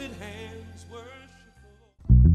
lifted hands worshipful.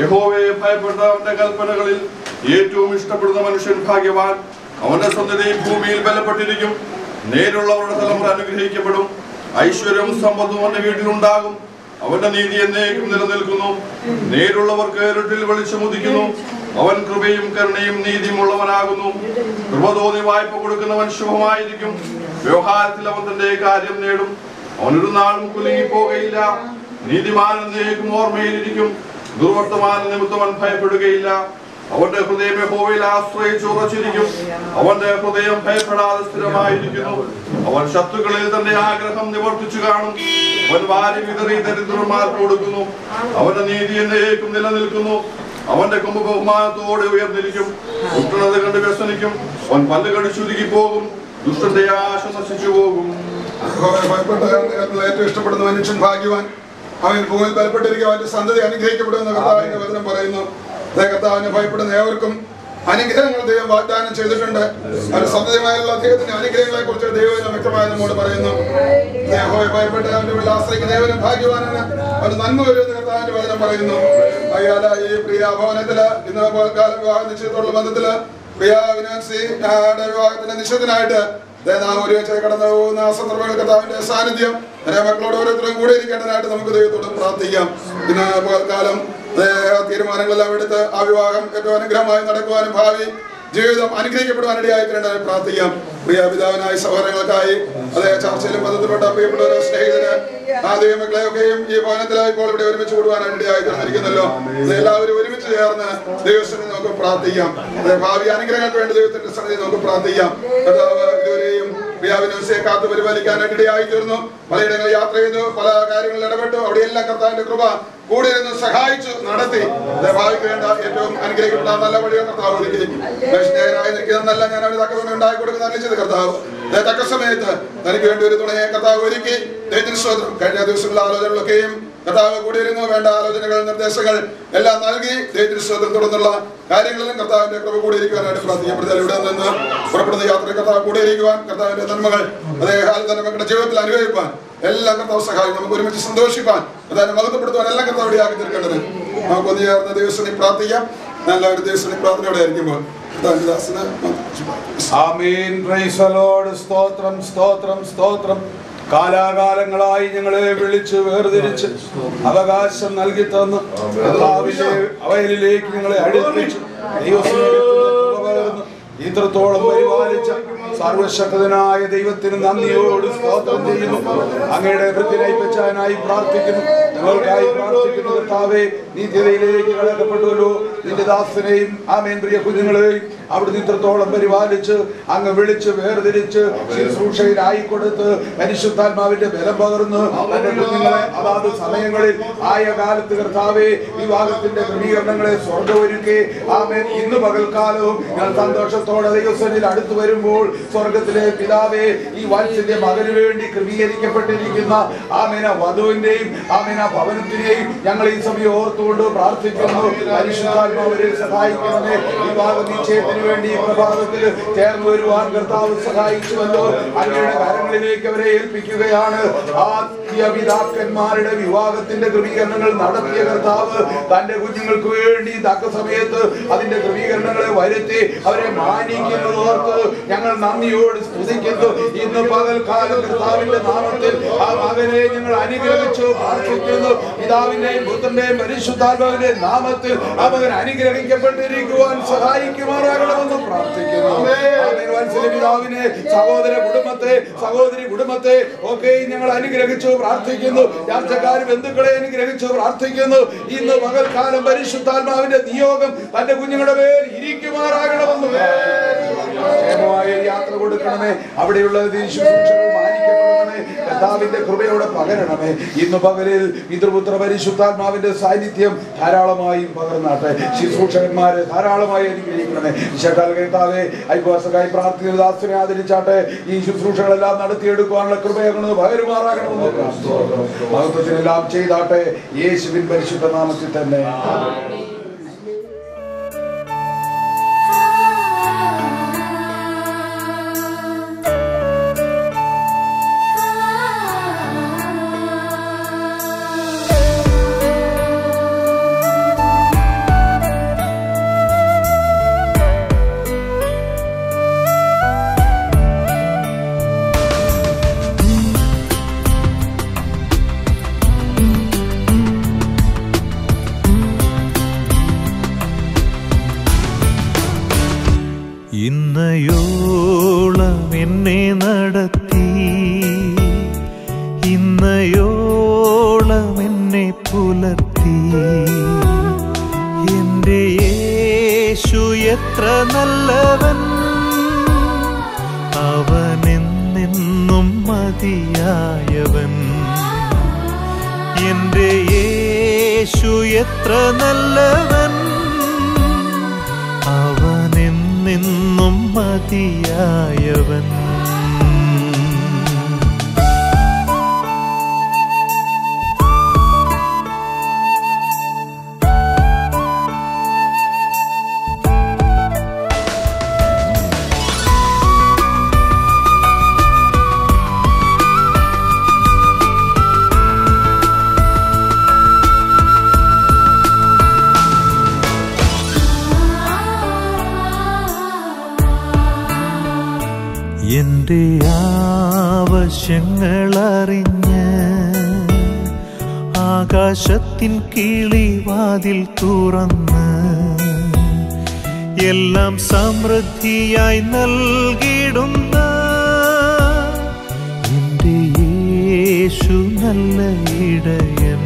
യഹോവയെ ഭയപ്പെട്ട അവന്റെ കൽപ്പനകളിൽ ഏറ്റവും ഇഷ്ടപ്പെടുന്ന മനുഷ്യൻ ഭാഗ്യവാൻ. അവന്റെ സന്തതി ഭൂമിയിൽ ബലപ്പെട്ടിരിക്കും. നേരുള്ളവരുടെ തലമുറ അനുഗ്രഹിക്കപ്പെടും. ഐശ്വര്യവും സമ്പത്തും അവന്റെ വീട്ടിലുണ്ടാകും. അവന്റെ നീതി എന്നേക്കും നിലനിൽക്കുന്നു. നേരുള്ളവർക്ക് ഇരുട്ടിൽ വെളിച്ചമുദിക്കുന്നു. അവൻ കൃപയും കരുണയും നീതിയും ഉള്ളവനാകുന്നു. കൃപ തോന്നി വായ്പ കൊടുക്കുന്നവൻ ശുഭമായിരിക്കും. വ്യവഹാരത്തിൽ അവൻ തന്റെ കാര്യം നേടും. അവനൊരു നാളും കുലുങ്ങിപ്പോകയില്ല. നീതിമാൻ എന്നേക്കും ഓർമ്മയിലിരിക്കും. ദുർവർത്തമാന നിമിത്തം അവൻ ഭയപ്പെടുകയില്ല. അവന്റെ ഹൃദയം യഹോവയിൽ ആശ്രയിച്ച് ഉറച്ചിരിക്കും. അവന്റെ ഹൃദയം ഭയപ്പെടാതെ സ്ഥിരമായിരിക്കുന്നു. അവൻ ശത്രുക്കളിൽ തന്റെ ആഗ്രഹം നിവർത്തിച്ചു കാണും. അവൻ വാരി വിതറി ദരിദ്രന്മാർക്ക് കൊടുക്കുന്നു. അവന്റെ നീതി എന്നേക്കും നിലനിൽക്കുന്നു. അവന്റെ കൊമ്പ് ബഹുമാനത്തോടെ ഉയർന്നിരിക്കും. ദുഷ്ടത കണ്ട് വ്യസനിക്കും. അവൻ പല്ല് കടിച്ചുരുകി പോകും. ദുഷ്ടന്റെ ആശ നശിച്ചു പോകും. ഏറ്റവും ഇഷ്ടപ്പെടുന്ന മനുഷ്യൻ ഭാഗ്യവാൻ. അവൻ ഭൂമിയിൽ ബലപ്പെട്ടിരിക്കും. അവന്റെ സന്തതി അനുഗ്രഹിക്കപ്പെടുമെന്ന് കർത്താവിന്റെ വചനം പറയുന്നു. കർത്താവിനെ ഭയപ്പെടുന്ന ഏവർക്കും അനുഗ്രഹങ്ങൾ ദൈവം വാഗ്ദാനം ചെയ്തിട്ടുണ്ട്. അവന്റെ സന്തതിയുമായുള്ള ദൈവത്തിന്റെ അനുഗ്രഹങ്ങളെ കുറിച്ച് ദൈവം വ്യക്തമായി നമ്മോട് പറയുന്നു. യഹോവയെ ഭയപ്പെട്ട് അവന്റെ ഉള്ളിൽ ആശ്രയിക്കുന്ന ഏവനും ഭാഗ്യവാനാണ്. അവന് നന്മ വരുമെന്ന് കർത്താവിന്റെ വചനം പറയുന്നു. അയ്യാല ഈ പ്രിയ ഭവനത്തില് ഇന്ന് പോൽക്കാല വിവാഹ നിശ്ചയത്തോടുള്ള ബന്ധത്തില് പ്രിയ വിനോദ് വിവാഹത്തിന്റെ നിശ്ചയത്തിനായിട്ട് ഒരുമിച്ച് കടന്നു പോകുന്ന സന്ദർഭങ്ങൾ കർത്താവിന്റെ സാന്നിധ്യം മക്കളോട് ഓരോരുത്തരും കൂടെ ഇരിക്കേണ്ടതായിട്ട് നമുക്ക് ദൈവത്തോട് പ്രാർത്ഥിക്കാം. ഇന്ന് പോൽക്കാലം തീരുമാനങ്ങളെല്ലാം എടുത്ത് ആ വിവാഹം ഏറ്റവും അനുഗ്രഹമായി നടക്കുവാനും ഭാവി ജീവിതം അനുഗ്രഹിക്കപ്പെടുവാനിടയായി തീരേണ്ടതായി പ്രാർത്ഥിക്കാം. പ്രിയ പിതാവിനായി സഹോദരങ്ങൾക്കായി അതേ ചർച്ചയിലും ബന്ധപ്പെട്ട പ്രിയപ്പെട്ട സ്നേഹിതന് ആ ദൈവമക്കളെയൊക്കെയും ഈ ഭവനത്തിലായി ഇപ്പോൾ ഇവിടെ ഒരുമിച്ച് കൂടുവാനിടയായി തീർന്നിരിക്കുന്നല്ലോ. എല്ലാവരും ഒരുമിച്ച് ചേർന്ന് ദൈവസ്ഥനെ നമുക്ക് പ്രാർത്ഥിക്കാം. ഭാവി അനുഗ്രഹങ്ങൾക്ക് വേണ്ടി ദൈവത്തിന്റെ സന്നിധി നമുക്ക് പ്രാർത്ഥിക്കാം. കർത്താവ് ഇതുവരെയും പ്രിയാവിനോസിയെ കാത്തു പരിപാലിക്കാനായിട്ട് ഇടയായി തീർന്നു. പലയിടങ്ങളിൽ യാത്ര ചെയ്തു, പല കാര്യങ്ങളിൽ ഇടപെട്ടു. അവിടെയെല്ലാം കർത്താവിന്റെ കൃപ കൂടെ ഇരുന്ന് സഹായിച്ചു നടത്തി ഭാവിക്ക് വേണ്ട ഏറ്റവും അനുഗ്രഹിക്കപ്പെട്ട നല്ല വഴികൾ കർത്താവ് ഒരുക്കി. സ്നേഹനായി നിൽക്കുന്നതല്ല ഞാൻ അവന് തക്ക തുണ ഉണ്ടാക്കി കൊടുക്കുന്ന അറിയിച്ചത് കർത്താവ് തക്ക സമയത്ത് തനിക്ക് വേണ്ടി ഒരു തുണയെ കർത്താവ് ഒരുക്കി. ദൈവത്തിന് സ്തോത്രം. കഴിഞ്ഞ ദിവസങ്ങളിലെ ആലോചനകളൊക്കെയും കർത്താവ് കൂടിയിരുന്നു. വേണ്ട ആലോചനകൾ നിർദ്ദേശങ്ങൾ എല്ലാം നൽകി. ദൈവത്തിന് സ്തോത്രം. തുടർന്നുള്ള കാര്യങ്ങളിലും കർത്താവിന്റെ കൃപ കൂടിയിരിക്കുവാനായിട്ട് പ്രാർത്ഥിക്കപ്പെടുത്താൽ ഇവിടെ നിന്ന് പുറപ്പെടുന്ന യാത്ര കർത്താവ് കൂടിയിരിക്കുവാൻ കർത്താവിന്റെ നന്മകൾ അതേകാലം തന്നെ മക്കളുടെ ജീവിതത്തിൽ അനുഭവിപ്പാൻ എല്ലാം കർത്താവ് സഹായിക്കും. നമുക്ക് ഒരുമിച്ച് സന്തോഷിപ്പാൻ അതായത് മഹത്വപ്പെടുത്തുവാൻ എല്ലാം കർത്താവ് ഇവിടെ ആക്കി തീർക്കേണ്ടത് നമുക്കൊന്ന് ചേർന്ന ദിവസത്തിൽ പ്രാർത്ഥിക്കാം. നല്ല ഒരു ദിവസത്തിൽ പ്രാർത്ഥനയോടെ ആയിരിക്കുമ്പോൾ ആമേൻ. Praise the Lord. സ്തോത്രം സ്തോത്രം സ്തോത്രം. കാലാകാലങ്ങളായി ഞങ്ങളെ വിളിച്ച് വേർതിരിച്ച് അവകാശം നൽകി തന്ന് കർത്താവിന്റെ വയലിലേക്ക് ഞങ്ങളെ അടുപ്പിച്ചു ഇത്രത്തോളം പരിപാലിച്ച സർവശക്തനായ ദൈവത്തിന് നന്ദിയോട് സ്തോത്രം ചെയ്യുന്നു. അങ്ങയുടെ വൃത്തിനയിപ്പച്ചാനായി പ്രാർത്ഥിക്കുന്നു. ഞങ്ങൾക്കായി പ്രാർത്ഥിക്കുന്നു. കർത്താവേ, നീതിയിലേക്ക് കടക്കപ്പെട്ടുവല്ലോ. നിന്റെ ദാസനെയും ആമേൻ പ്രിയ കുഞ്ഞുങ്ങളെയും അവിടുന്ന് ഇത്രത്തോളം പരിപാലിച്ച് അങ്ങ് വിളിച്ച് വേർതിരിച്ച് ശുശ്രൂഷയിലായി കൊടുത്ത് പരിശുദ്ധാത്മാവിന്റെ ബലം പകർന്ന് തന്റെ കുഞ്ഞുങ്ങളെ അതാത് സമയങ്ങളിൽ ആയ കാലത്ത് കർത്താവേ വിവാഹത്തിന്റെ ക്രമീകരണങ്ങളെ സ്വർഗ്ഗമൊരുക്കി ആമേൻ ഇന്ന് പകൽക്കാലവും ഞാൻ സന്തോഷത്തോടെ ദൈവസന്നിധിയിൽ അടുത്തു വരുമ്പോൾ സ്വർഗത്തിലെ പിതാവേ ഈ വാത്സല്യ മകന് വേണ്ടി ക്രമീകരിക്കപ്പെട്ടിരിക്കുന്ന ആമേന വധുവിന്റെയും ആമേന ഭവനത്തിനെയും ഞങ്ങൾ ഈ സമയം ഓർത്തുകൊണ്ട് പ്രാർത്ഥിക്കുന്നു. പരിശുദ്ധാത്മാവരെ സഹായിക്കണമേ. വിവാഹ നിശ്ചയത്തിന് വേണ്ടി പ്രഭാതത്തിൽ ചേർന്ന് വരുവാൻ കർത്താവ് സഹായിച്ചുവല്ലോ. അങ്ങയുടെ കരങ്ങളിലേക്ക് അവരെ ഏൽപ്പിക്കുകയാണ്. ആദ്യ പിതാക്കന്മാരുടെ വിവാഹത്തിന്റെ ക്രമീകരണങ്ങൾ നടത്തിയ കർത്താവ് തന്റെ കുഞ്ഞുങ്ങൾക്ക് വേണ്ടി തക്ക സമയത്ത് അതിന്റെ ക്രമീകരണങ്ങളെ വരുത്തി അവരെ മാനിക്കുന്നത് ഓർത്ത് ഞങ്ങൾ നന്ദിയോട് സ്തുതിക്കുന്നു. ഇന്ന് പകൽക്കാലം കർത്താവിന്റെ നാമത്തിൽ ആ മകനെ ഞങ്ങൾ അനുഗ്രഹിച്ചു പ്രാർത്ഥിക്കുന്നു. പിതാവിന്റെയും പുത്രന്റെയും പരിശുദ്ധാത്മാവിന്റെയും നാമത്തിൽ ആ മകൻ അനുഗ്രഹിക്കപ്പെട്ടിരിക്കുവാൻ സഹായിക്കുമാറാകണമെന്ന് പ്രാർത്ഥിക്കുന്നു. പിതാവിനെ സഹോദര കുടുംബത്തെ സഹോദരി കുടുംബത്തെ ഒക്കെ ഞങ്ങൾ അനുഗ്രഹിച്ചു പ്രാർത്ഥിക്കുന്നു. ചാർച്ചക്കാർ ബന്ധുക്കളെ അനുഗ്രഹിച്ചു പ്രാർത്ഥിക്കുന്നു. ഇന്ന് പകൽക്കാലം പരിശുദ്ധാത്മാവിന്റെ നിയോഗം തന്റെ കുഞ്ഞുങ്ങളുടെ മേൽ ഇരിക്കുമാറാകണമെന്ന് ക്ഷേമമായ യാത്ര കൊടുക്കണമേ. അവിടെയുള്ള ശുശ്രൂഷകൾ മാനിക്കപ്പെടണമേ. കർത്താവിന്റെ കൃപയോടെ പകരണമേ. ഇന്ന് പകലിൽ പിതൃപുത്ര പരിശുദ്ധാത്മാവിന്റെ സാന്നിധ്യം ധാരാളമായി പകർന്നാട്ടെ. ശുശ്രൂഷകന്മാരെ ധാരാളമായി അനുഗ്രഹിക്കണമേ. കർത്താവേ, ഐക്യവാസക്കായി പ്രാർത്ഥിക്കുന്ന ദാസനെ ആദരിച്ചാട്ടെ. ഈ ശുശ്രൂഷകളെല്ലാം നടത്തിയെടുക്കുവാനുള്ള കൃപയൊന്ന് പകരുമാറാകണമെന്ന് മഹത്വത്തിനെല്ലാം ചെയ്താട്ടെ. യേശുവിൻ പരിശുദ്ധ നാമത്തിൽ തന്നെ. ഇന്നയോളം എന്നെ നടത്തി, ഇന്നയോളം എന്നെ പുലർത്തി. എൻ്റെ യേശു എത്ര നല്ലവൻ, അവനെന്നെന്നും മതിയായവൻ. എൻ്റെ യേശു എത്ര നല്ലവൻ, അവനെന്നെന്നും മതിയായവൻ. എൻ്റെ ആവശ്യങ്ങളറിഞ്ഞ് ആകാശത്തിൻ കിളിവാതിൽ തുറന്ന് എല്ലാം സമൃദ്ധിയായി നൽകിടുന്ന എൻ്റെ യേശു നല്ല ഇടയൻ.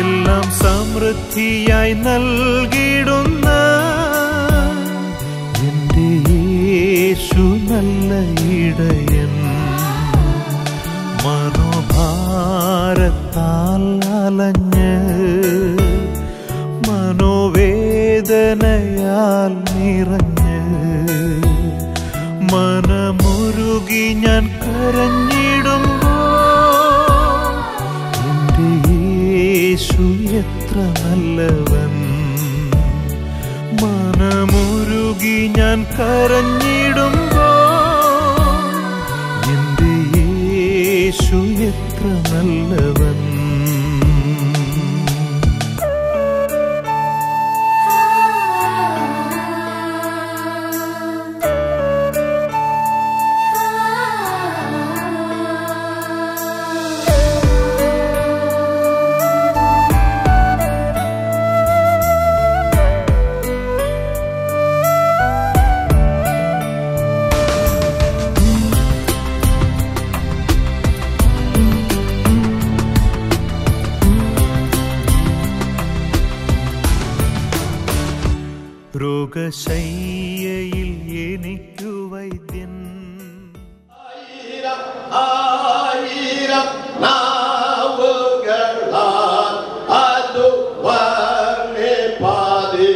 എല്ലാം സമൃദ്ധിയായി നൽകിടുന്ന എൻ്റെ യേശു നല്ല ഇടയൻ. മനോഭാരത്താൽ അലഞ്ഞ് മനോവേദനയാൽ നിറഞ്ഞ് മനമുരുകി ഞാൻ കരഞ്ഞിടുമ്പോൾ എൻ്റെ യേശു എത്ര നല്ലവൻ. മനമുരുകി ഞാൻ കരഞ്ഞിടുമ്പോൾ എൻ്റെ യേശു എത്ര നല്ലവൻ. രോഗശയ്യയിൽ എനിക്കു വൈദ്യൻ. ആയിരം ആയിരം നാവുകളാൽ അതു വർണ്ണിപ്പാതെ